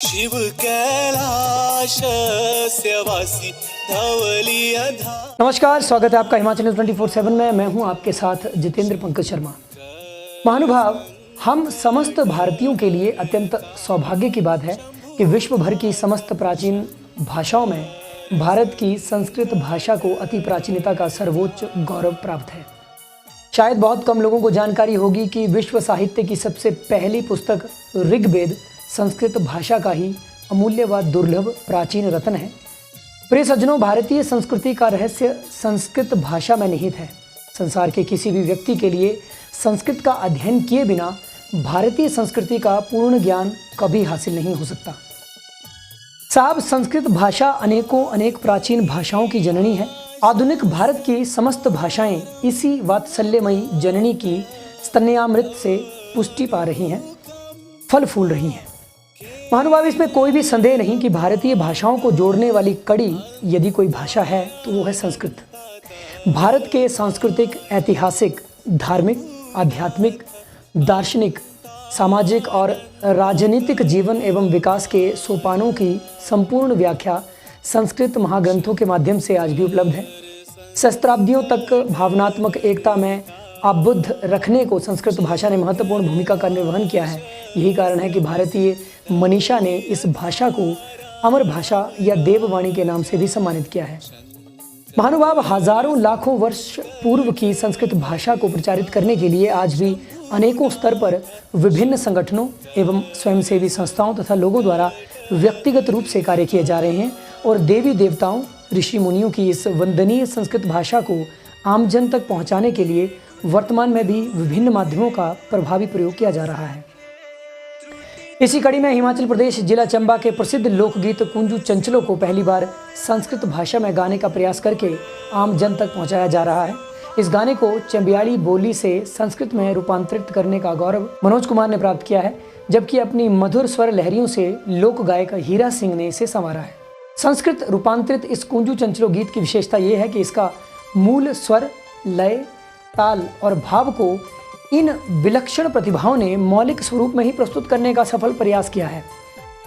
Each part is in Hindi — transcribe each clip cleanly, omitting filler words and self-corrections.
शिव कैलाशवासी धवली अधा। नमस्कार, स्वागत है आपका हिमाचल न्यूज़ 24/7 में। मैं हूं आपके साथ जितेंद्र पंकज शर्मा। महानुभाव, हम समस्त भारतीयों के लिए अत्यंत सौभाग्य की बात है कि विश्व भर की समस्त प्राचीन भाषाओं में भारत की संस्कृत भाषा को अति प्राचीनता का सर्वोच्च गौरव प्राप्त है। शायद बहुत कम लोगों को जानकारी होगी कि विश्व साहित्य की सबसे पहली पुस्तक ऋग्वेद संस्कृत भाषा का ही अमूल्य व दुर्लभ प्राचीन रत्न है। प्रिय सज्जनों, भारतीय संस्कृति का रहस्य संस्कृत भाषा में निहित है। संसार के किसी भी व्यक्ति के लिए संस्कृत का अध्ययन किए बिना भारतीय संस्कृति का पूर्ण ज्ञान कभी हासिल नहीं हो सकता। साहब, संस्कृत भाषा अनेक प्राचीन भाषाओं की जननी है। आधुनिक भारत की समस्त भाषाएं इसी वात्सल्यमयी जननी की स्तन्यामृत से पुष्टि पा रही हैं, फल फूल रही हैं। महानुभाव, इसमें कोई भी संदेह नहीं कि भारतीय भाषाओं को जोड़ने वाली कड़ी यदि कोई भाषा है तो वो है संस्कृत। भारत के सांस्कृतिक, ऐतिहासिक, धार्मिक, आध्यात्मिक, दार्शनिक, सामाजिक और राजनीतिक जीवन एवं विकास के सोपानों की संपूर्ण व्याख्या संस्कृत महाग्रंथों के माध्यम से आज भी उपलब्ध है। सहस्त्राब्दियों तक भावनात्मक एकता में आबुद्ध रखने को संस्कृत भाषा ने महत्वपूर्ण भूमिका का निर्वहन किया है। यही कारण है कि भारतीय मनीषा ने इस भाषा को अमर भाषा या देववाणी के नाम से भी सम्मानित किया है। महानुभाव, हजारों लाखों वर्ष पूर्व की संस्कृत भाषा को प्रचारित करने के लिए आज भी अनेकों स्तर पर विभिन्न संगठनों एवं स्वयंसेवी संस्थाओं तथा लोगों द्वारा व्यक्तिगत रूप से कार्य किए जा रहे हैं और देवी देवताओं, ऋषि मुनियों की इस वंदनीय संस्कृत भाषा को आमजन तक पहुंचाने के लिए वर्तमान में भी विभिन्न माध्यमों का प्रभावी प्रयोग किया जा रहा है। इसी कड़ी में हिमाचल प्रदेश जिला चंबा के प्रसिद्ध लोकगीत कुंजू चंचलों को पहली बार संस्कृत भाषा में गाने का प्रयास करके आम जन तक पहुंचाया जा रहा है। इस गाने को चंबियाड़ी बोली से संस्कृत में रूपांतरित करने का गौरव मनोज कुमार ने प्राप्त किया है, जबकि अपनी मधुर स्वर लहरियों से लोक गायक हीरा सिंह ने इसे संवारा है। संस्कृत रूपांतरित इस कुंजू चंचलों गीत की विशेषता ये है कि इसका मूल स्वर, लय, ताल और भाव को इन विलक्षण प्रतिभाओं ने मौलिक स्वरूप में ही प्रस्तुत करने का सफल प्रयास किया है।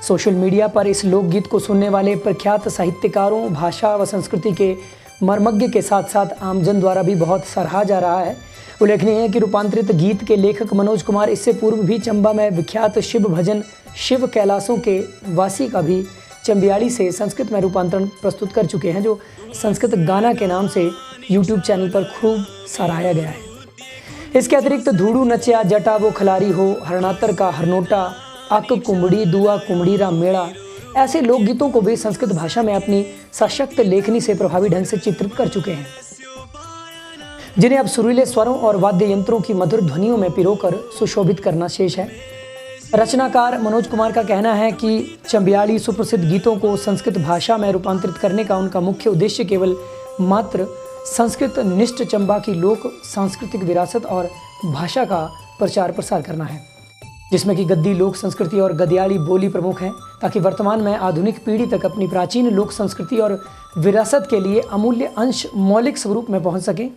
सोशल मीडिया पर इस लोकगीत को सुनने वाले प्रख्यात साहित्यकारों, भाषा व संस्कृति के मर्मज्ञ के साथ साथ आमजन द्वारा भी बहुत सराहा जा रहा है। उल्लेखनीय है कि रूपांतरित गीत के लेखक मनोज कुमार इससे पूर्व भी चंबा में विख्यात शिव भजन शिव कैलाशों के वासी का भी चंबियाड़ी से संस्कृत में रूपांतरण प्रस्तुत कर चुके हैं, जो संस्कृत गाना के नाम से यूट्यूब चैनल पर खूब सराहाया गया है। इसके अतिरिक्त धूड़ू नचिया जटा वो खलारी हो, हरणातर का हरनोटा, अक कुंबड़ी दुआ कुंबड़ीरा मेड़ा, ऐसे लोकगीतों को भी संस्कृत भाषा में अपनी सशक्त लेखनी से प्रभावी ढंग से चित्रित कर चुके हैं, जिन्हें अब सुरीले स्वरों और वाद्य यंत्रों की मधुर ध्वनियों में पिरोकर सुशोभित करना शेष है। रचनाकार मनोज कुमार का कहना है कि चंबियाड़ी सुप्रसिद्ध गीतों को संस्कृत भाषा में रूपांतरित करने का उनका मुख्य उद्देश्य केवल मात्र संस्कृत निष्ठ चंबा की लोक सांस्कृतिक विरासत और भाषा का प्रचार प्रसार करना है, जिसमें कि गद्दी लोक संस्कृति और गदियाड़ी बोली प्रमुख हैं, ताकि वर्तमान में आधुनिक पीढ़ी तक अपनी प्राचीन लोक संस्कृति और विरासत के लिए अमूल्य अंश मौलिक स्वरूप में पहुंच सके।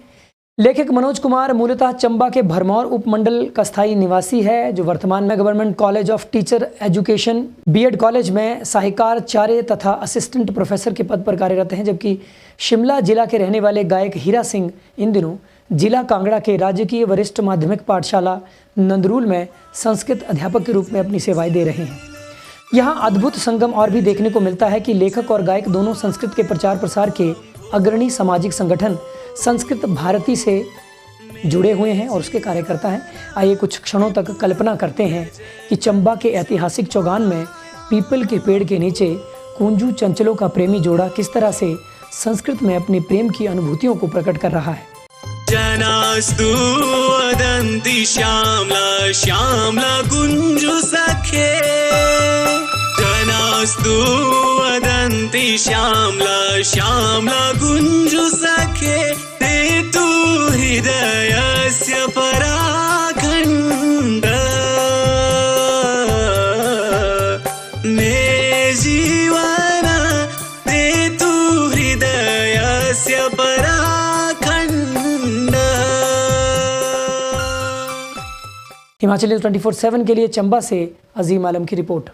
लेखक मनोज कुमार मूलतः चंबा के भरमौर उपमंडल का स्थायी निवासी है, जो वर्तमान में government college of teacher education BEd college में सहायकाचार्य तथा असिस्टेंट प्रोफेसर के पद पर कार्यरत हैं। जबकि शिमला जिला के रहने वाले गायक हीरा सिंह इन दिनों जिला कांगड़ा के राजकीय वरिष्ठ माध्यमिक पाठशाला नंदरूल में संस्कृत अध्यापक के रूप में अपनी सेवाएं दे रहे हैं। यहाँ अद्भुत संगम और भी देखने को मिलता है कि लेखक और गायक दोनों संस्कृत के प्रचार प्रसार के अग्रणी सामाजिक संगठन संस्कृत भारती से जुड़े हुए हैं और उसके कार्यकर्ता हैं। आइए कुछ क्षणों तक कल्पना करते हैं कि चंबा के ऐतिहासिक चौगान में पीपल के पेड़ के नीचे कुंजू चंचलों का प्रेमी जोड़ा किस तरह से संस्कृत में अपने प्रेम की अनुभूतियों को प्रकट कर रहा है। जनास्तु वदन्ति श्यामला श्यामला कुंजु सखे, जनास्तु वदन्ति श्यामला श्यामला कुंजु सखे, ते तु हृदयस्य पराखण्ड मे जीवन, ते तु हृदयस्य पराखण्ड। हिमाचल न्यूज़ 24/7 के लिए चंबा से अजीम आलम की रिपोर्ट।